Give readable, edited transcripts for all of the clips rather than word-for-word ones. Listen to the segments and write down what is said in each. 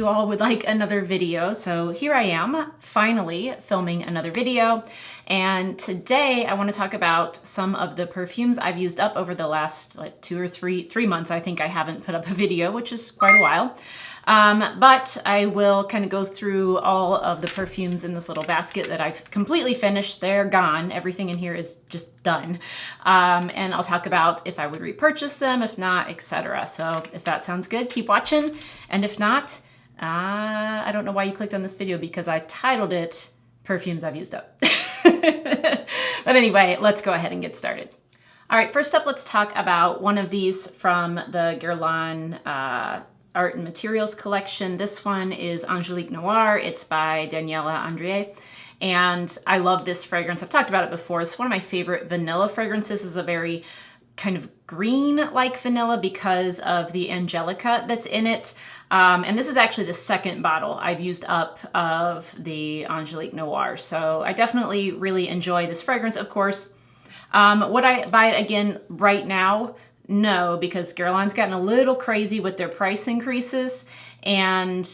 you all would like another video. So here I am, finally filming another video. And today I want to talk about some of the perfumes I've used up over the last like 2 or 3 months. I think I haven't put up a video, which is quite a while. But I will kind of go through all of the perfumes in this little basket that I've completely finished. They're gone. Everything in here is just done. And I'll talk about if I would repurchase them, if not, etc. So if that sounds good, keep watching. And if not, I don't know why you clicked on this video because I titled it Perfumes I've Used Up. But anyway, let's go ahead and get started. All right, first up, let's talk about one of these from the Guerlain Art and Materials collection. This one is Angelique Noire. It's by Daniela Andrié. And I love this fragrance. I've talked about it before. It's one of my favorite vanilla fragrances. It's a very kind of green-like vanilla because of the Angelica that's in it. And this is actually the second bottle I've used up of the Angelique Noire. So I definitely really enjoy this fragrance, of course. Would I buy it again right now? No, because Guerlain's gotten a little crazy with their price increases. And,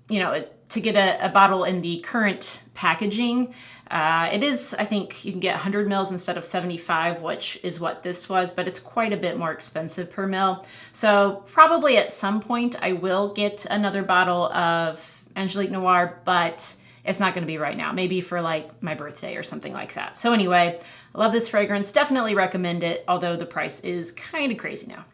you know, to get a bottle in the current packaging, it is, I think you can get 100 mils instead of 75, which is what this was, but it's quite a bit more expensive per mil. So probably at some point I will get another bottle of Angelique Noire, but it's not going to be right now, maybe for like my birthday or something like that. So anyway, I love this fragrance, definitely recommend it, although the price is kind of crazy now.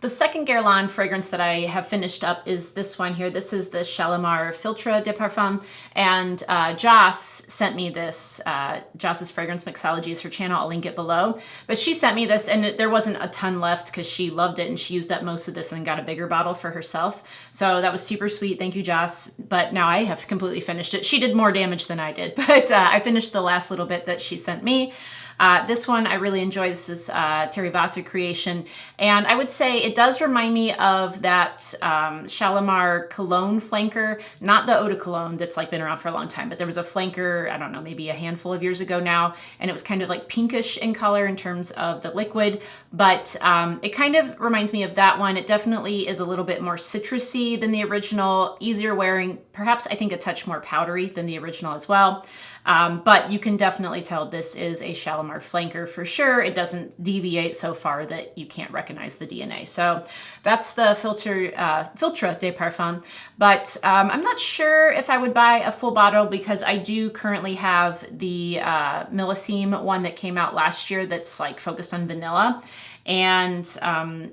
The second Guerlain fragrance that I have finished up is this one here. This is the Shalimar Filtre de Parfum, and Joss sent me this. Joss's Fragrance Mixology is her channel. I'll link it below. But she sent me this, and there wasn't a ton left because she loved it, and she used up most of this and got a bigger bottle for herself. So that was super sweet. Thank you, Joss. But now I have completely finished it. She did more damage than I did, but I finished the last little bit that she sent me. This one I really enjoy. This is Terry Vassar creation, and I would say it does remind me of that Shalimar Cologne flanker, not the Eau de Cologne that's like been around for a long time, but there was a flanker, I don't know, maybe a handful of years ago now, and it was kind of like pinkish in color in terms of the liquid, but it kind of reminds me of that one. It definitely is a little bit more citrusy than the original, easier wearing, perhaps I think a touch more powdery than the original as well. But you can definitely tell this is a Shalimar flanker for sure. It doesn't deviate so far that you can't recognize the DNA. So that's the Filtre de Parfum. But I'm not sure if I would buy a full bottle because I do currently have the Millésime one that came out last year that's like focused on vanilla. And,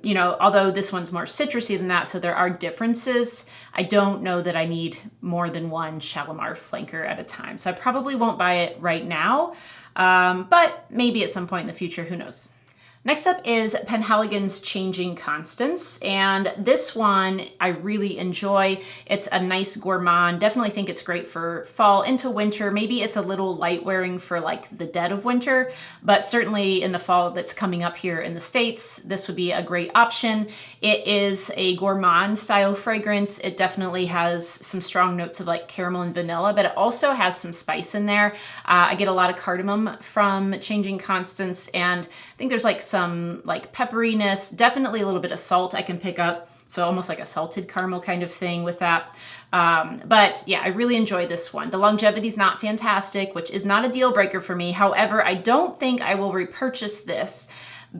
you know, although this one's more citrusy than that, so there are differences, I don't know that I need more than one Shalimar flanker at a time. So I probably won't buy it right now, but maybe at some point in the future, who knows. Next up is Penhaligon's Changing Constance, and this one I really enjoy. It's a nice gourmand. Definitely think it's great for fall into winter. Maybe it's a little light wearing for like the dead of winter, but certainly in the fall that's coming up here in the States, this would be a great option. It is a gourmand style fragrance. It definitely has some strong notes of like caramel and vanilla, but it also has some spice in there. I get a lot of cardamom from Changing Constance, and I think there's like some like pepperiness, definitely a little bit of salt I can pick up. So almost like a salted caramel kind of thing with that. But yeah, I really enjoy this one. The longevity is not fantastic, which is not a deal breaker for me. However, I don't think I will repurchase this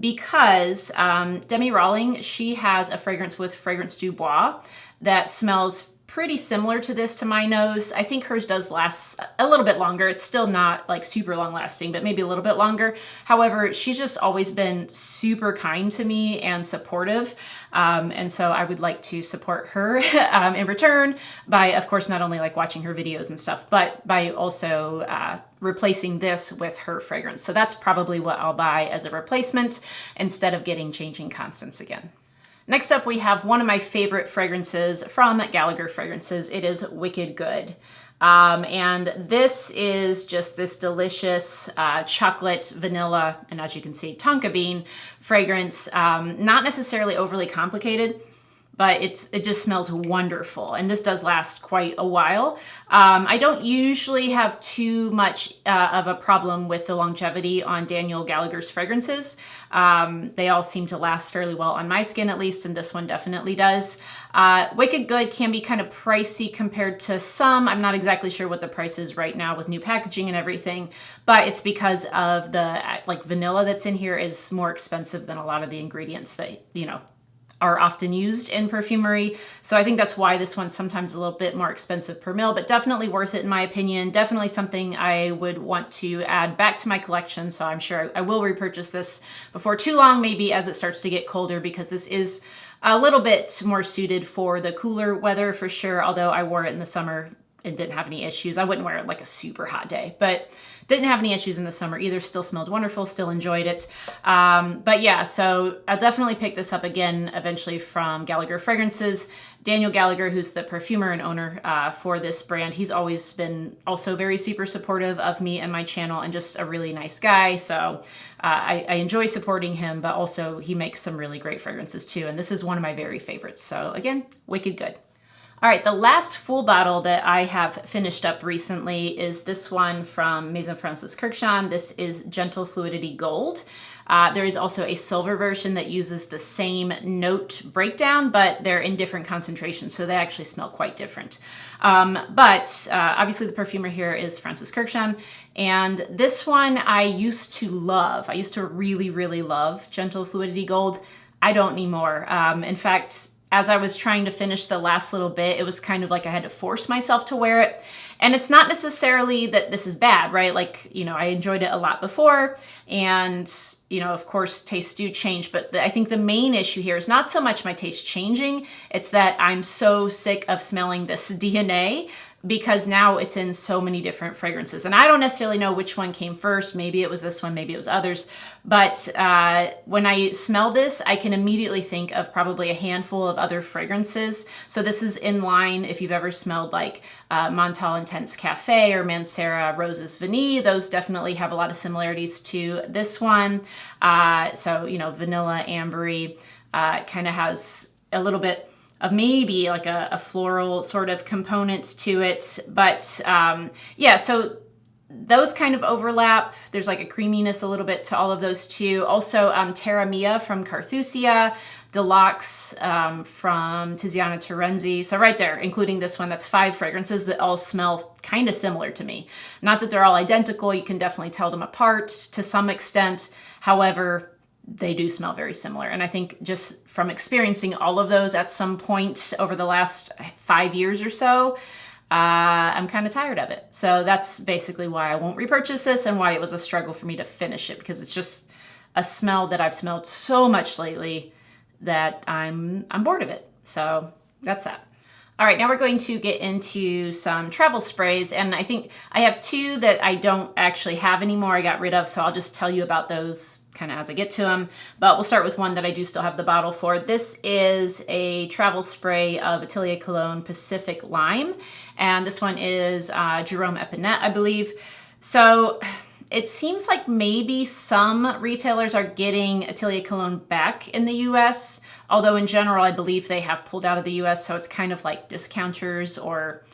because Demi Rawling, she has a fragrance with Fragrance du Bois that smells pretty similar to this to my nose. I think hers does last a little bit longer. It's still not like super long lasting, but maybe a little bit longer. However, she's just always been super kind to me and supportive. And so I would like to support her in return by, of course, not only like watching her videos and stuff, but by also replacing this with her fragrance. So that's probably what I'll buy as a replacement instead of getting Changing Constance again. Next up, we have one of my favorite fragrances from Gallagher Fragrances. It is Wicked Good. And this is just this delicious chocolate, vanilla, and as you can see, tonka bean fragrance. Not necessarily overly complicated, but it just smells wonderful. And this does last quite a while. I don't usually have too much of a problem with the longevity on Daniel Gallagher's fragrances. They all seem to last fairly well on my skin, at least, and this one definitely does. Wicked Good can be kind of pricey compared to some. I'm not exactly sure what the price is right now with new packaging and everything, but it's because of the like vanilla that's in here is more expensive than a lot of the ingredients that, you know, are often used in perfumery. So I think that's why this one's sometimes a little bit more expensive per mil, but definitely worth it in my opinion. Definitely something I would want to add back to my collection. So I'm sure I will repurchase this before too long, maybe as it starts to get colder, because this is a little bit more suited for the cooler weather for sure. Although I wore it in the summer and didn't have any issues. I wouldn't wear it like a super hot day, but didn't have any issues in the summer either. Still smelled wonderful, still enjoyed it. But yeah, so I'll definitely pick this up again eventually from Gallagher Fragrances. Daniel Gallagher, who's the perfumer and owner for this brand, he's always been also very super supportive of me and my channel and just a really nice guy. So I enjoy supporting him, but also he makes some really great fragrances too. And this is one of my very favorites. So again, Wicked Good. All right, the last full bottle that I have finished up recently is this one from Maison Kurkdjian. This is Gentle Fluidity Gold. There is also a silver version that uses the same note breakdown, but they're in different concentrations, so they actually smell quite different. But obviously the perfumer here is Francis Kurkdjian, and this one I used to love. I used to really, really love Gentle Fluidity Gold. I don't anymore. In fact, as I was trying to finish the last little bit, it was kind of like I had to force myself to wear it. And it's not necessarily that this is bad, right? Like, you know, I enjoyed it a lot before, and, you know, of course, tastes do change. But I think the main issue here is not so much my taste changing, it's that I'm so sick of smelling this DNA, because now it's in so many different fragrances. And I don't necessarily know which one came first. Maybe it was this one, maybe it was others. But when I smell this, I can immediately think of probably a handful of other fragrances. So this is in line, if you've ever smelled like Montal Intense Cafe or Mancera Roses Vanille, those definitely have a lot of similarities to this one. So, you know, vanilla, ambery, kind of has a little bit of maybe like a floral sort of component to it. But yeah, so those kind of overlap. There's like a creaminess a little bit to all of those too. Also Terra Mia from Carthusia, Deluxe from Tiziana Terenzi. So right there, including this one, that's 5 fragrances that all smell kind of similar to me. Not that they're all identical, you can definitely tell them apart to some extent. However, they do smell very similar. And I think just from experiencing all of those at some point over the last 5 years or so, I'm kind of tired of it. So that's basically why I won't repurchase this and why it was a struggle for me to finish it, because it's just a smell that I've smelled so much lately that I'm bored of it. So that's that. All right, now we're going to get into some travel sprays, and I think I have 2 that I don't actually have anymore, I got rid of, so I'll just tell you about those kind of as I get to them. But we'll start with one that I do still have the bottle for. This is a travel spray of Atelier Cologne Pacific Lime, and this one is Jerome Epinette, I believe. So it seems like maybe some retailers are getting Atelier Cologne back in the US, although in general I believe they have pulled out of the US, so it's kind of like discounters or,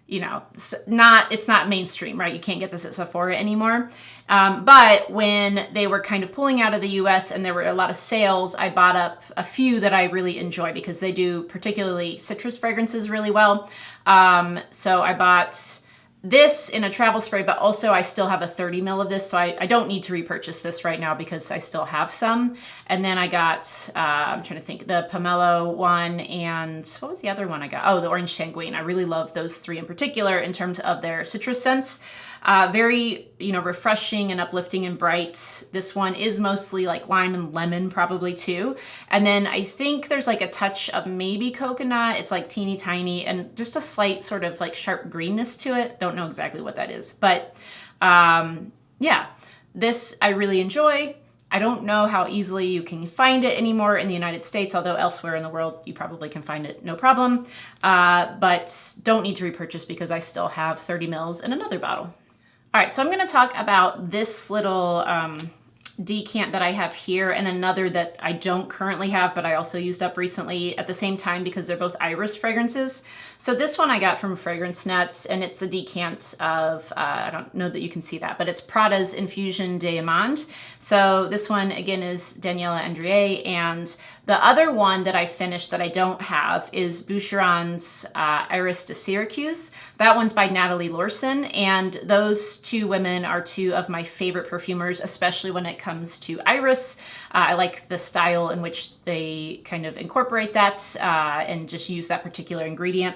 you know, it's not mainstream, right? You can't get this at Sephora anymore. But when they were kind of pulling out of the US and there were a lot of sales, I bought up a few that I really enjoy because they do particularly citrus fragrances really well. So I bought this in a travel spray, but also I still have a 30 ml of this, so I don't need to repurchase this right now because I still have some. And then I got, I'm trying to think, the Pomelo one, and what was the other one I got? Oh, the Orange Sanguine. I really love those 3 in particular in terms of their citrus scents. Very, you know, refreshing and uplifting and bright. This one is mostly like lime and lemon probably too. And then I think there's like a touch of maybe coconut. It's like teeny tiny and just a slight sort of like sharp greenness to it. Don't know exactly what that is, but yeah, this I really enjoy. I don't know how easily you can find it anymore in the United States, although elsewhere in the world you probably can find it no problem, but don't need to repurchase because I still have 30 mils in another bottle. All right, so I'm gonna talk about this little decant that I have here and another that I don't currently have, but I also used up recently at the same time because they're both iris fragrances. So this one I got from Fragrance Net, and it's a decant of, I don't know that you can see that, but it's Prada's Infusion de Amonde. So this one again is Daniela Andrier, and the other one that I finished that I don't have is Boucheron's Iris de Syracuse. That one's by Natalie Lorson, and those two women are two of my favorite perfumers, especially when it comes to iris. I like the style in which they kind of incorporate that and just use that particular ingredient.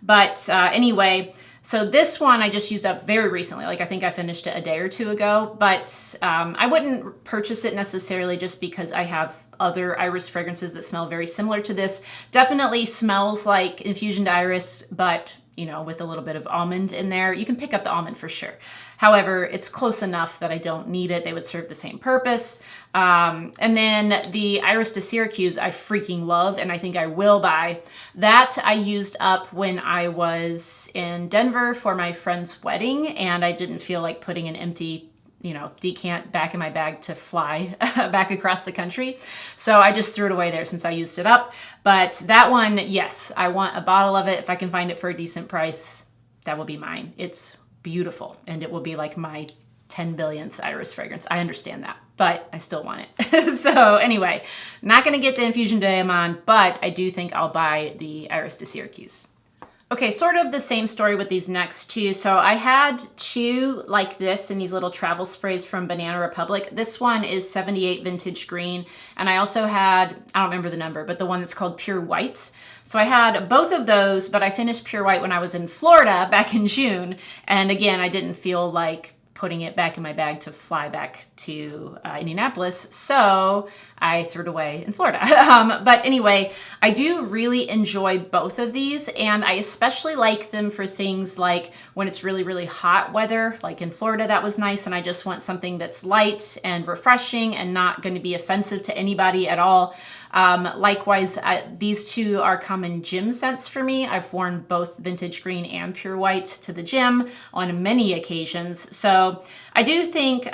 But anyway, so this one I just used up very recently. Like I think I finished it a day or two ago, but I wouldn't purchase it necessarily just because I have other iris fragrances that smell very similar to this. Definitely smells like Infusion Iris, but you know, with a little bit of almond in there. You can pick up the almond for sure. However, it's close enough that I don't need it. They would serve the same purpose. And then the Iris de Syracuse I freaking love, and I think I will buy. That I used up when I was in Denver for my friend's wedding, and I didn't feel like putting an empty, you know, decant back in my bag to fly back across the country. So I just threw it away there since I used it up. But that one, yes, I want a bottle of it. If I can find it for a decent price, that will be mine. It's beautiful, and it will be like my 10 billionth iris fragrance. I understand that, but I still want it. So anyway, not gonna get the Infusion de Amonde, but I do think I'll buy the Iris de Syracuse. Okay, sort of the same story with these next two. So I had two like this in these little travel sprays from Banana Republic. This one is 78 Vintage Green. And I also had, I don't remember the number, but the one that's called Pure White. So I had both of those, but I finished Pure White when I was in Florida back in June. And again, I didn't feel like putting it back in my bag to fly back to Indianapolis, so I threw it away in Florida. But anyway, I do really enjoy both of these, and I especially like them for things like when it's really, really hot weather, like in Florida that was nice, and I just want something that's light and refreshing and not going to be offensive to anybody at all. Likewise, these two are common gym scents for me. I've worn both Vintage Green and Pure White to the gym on many occasions. So I do think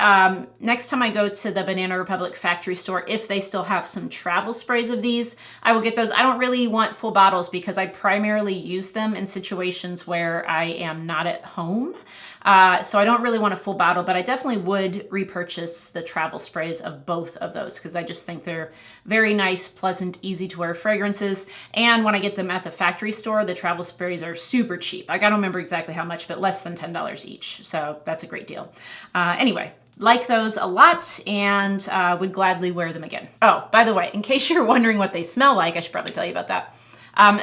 next time I go to the Banana Republic factory store, if they still have some travel sprays of these, I will get those. I don't really want full bottles because I primarily use them in situations where I am not at home. So I don't really want a full bottle, but I definitely would repurchase the travel sprays of both of those because I just think they're very nice, pleasant, easy to wear fragrances. And when I get them at the factory store, the travel sprays are super cheap. Like I don't remember exactly how much, but less than $10 each. So that's a great deal. Anyway, like those a lot and would gladly wear them again. Oh, by the way, in case you're wondering what they smell like, I should probably tell you about that.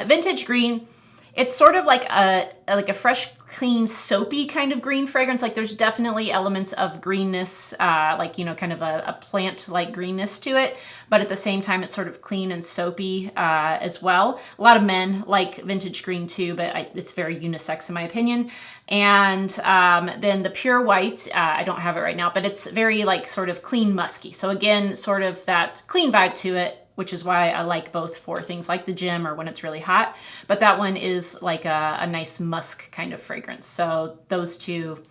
Vintage Green, it's sort of like a fresh, clean, soapy kind of green fragrance. Like there's definitely elements of greenness, like, you know, kind of a plant-like greenness to it. But at the same time, it's sort of clean and soapy as well. A lot of men like Vintage Green too, but it's very unisex in my opinion. And then the Pure White, I don't have it right now, but it's very like sort of clean, musky. So again, sort of that clean vibe to it, which is why I like both for things like the gym or when it's really hot. But that one is like a nice musk kind of fragrance. So those two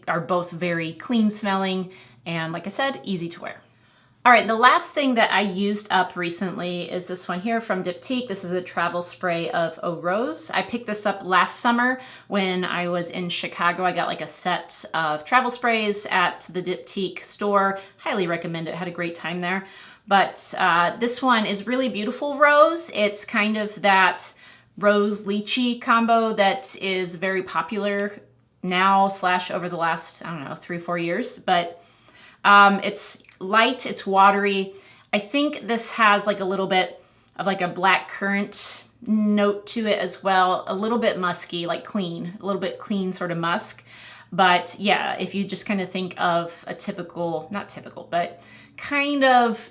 are both very clean smelling and, like I said, easy to wear. All right, the last thing that I used up recently is this one here from Diptyque. This is a travel spray of Eau Rose. I picked this up last summer when I was in Chicago. I got like a set of travel sprays at the Diptyque store. Highly recommend it. Had a great time there. But this one is really beautiful rose. It's kind of that rose lychee combo that is very popular now / over the last, I don't know, 3-4 years. But it's light, it's watery. I think this has like a little bit of like a black currant note to it as well. A little bit musky, like clean, a little bit clean sort of musk. But yeah, if you just kind of think of a typical, not typical, but kind of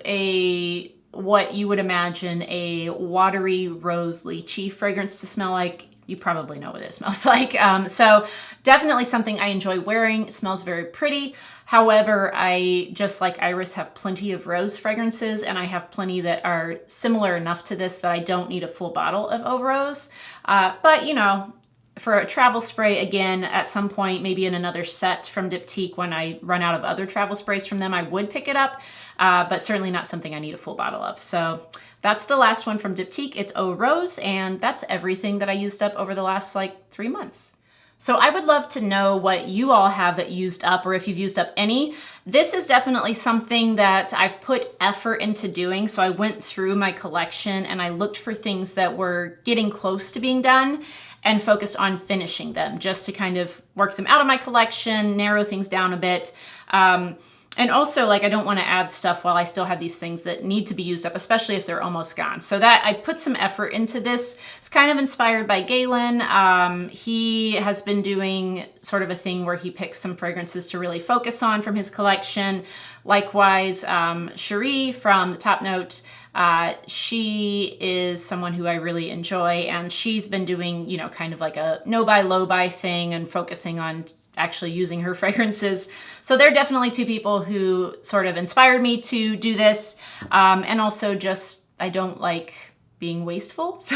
what you would imagine a watery rose lychee fragrance to smell like, you probably know what it smells like. So definitely something I enjoy wearing. It smells very pretty. However, I, just like Iris, have plenty of rose fragrances, and I have plenty that are similar enough to this that I don't need a full bottle of Eau Rose. But you know, For a travel spray, again, at some point, maybe in another set from Diptyque, when I run out of other travel sprays from them, I would pick it up, but certainly not something I need a full bottle of. So that's the last one from Diptyque. It's Eau Rose, and that's everything that I used up over the last like 3 months. So I would love to know what you all have used up, or if you've used up any. This is definitely something that I've put effort into doing. So I went through my collection and I looked for things that were getting close to being done and focused on finishing them, just to kind of work them out of my collection, narrow things down a bit. And also, like, I don't want to add stuff while I still have these things that need to be used up, especially if they're almost gone. So that I put some effort into this. It's kind of inspired by Guerlain. He has been doing sort of a thing where he picks some fragrances to really focus on from his collection. Likewise, Cherie from the Top Note, she is someone who I really enjoy, and she's been doing, you know, kind of like a no buy, low buy thing and focusing on actually using her fragrances. So they're definitely two people who sort of inspired me to do this. And also just, I don't like being wasteful. So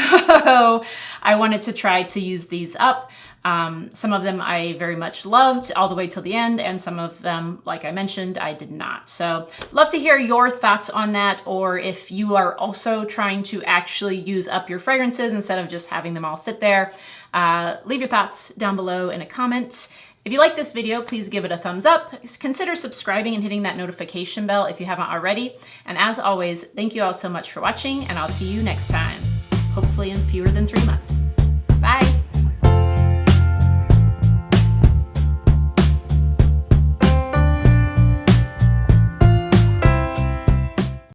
I wanted to try to use these up. Some of them I very much loved all the way till the end, and some of them, like I mentioned, I did not. So love to hear your thoughts on that, or if you are also trying to actually use up your fragrances instead of just having them all sit there. Leave your thoughts down below in a comment. If you like this video, please give it a thumbs up. Consider subscribing and hitting that notification bell if you haven't already. And as always, thank you all so much for watching, and I'll see you next time, hopefully in fewer than 3 months. Bye.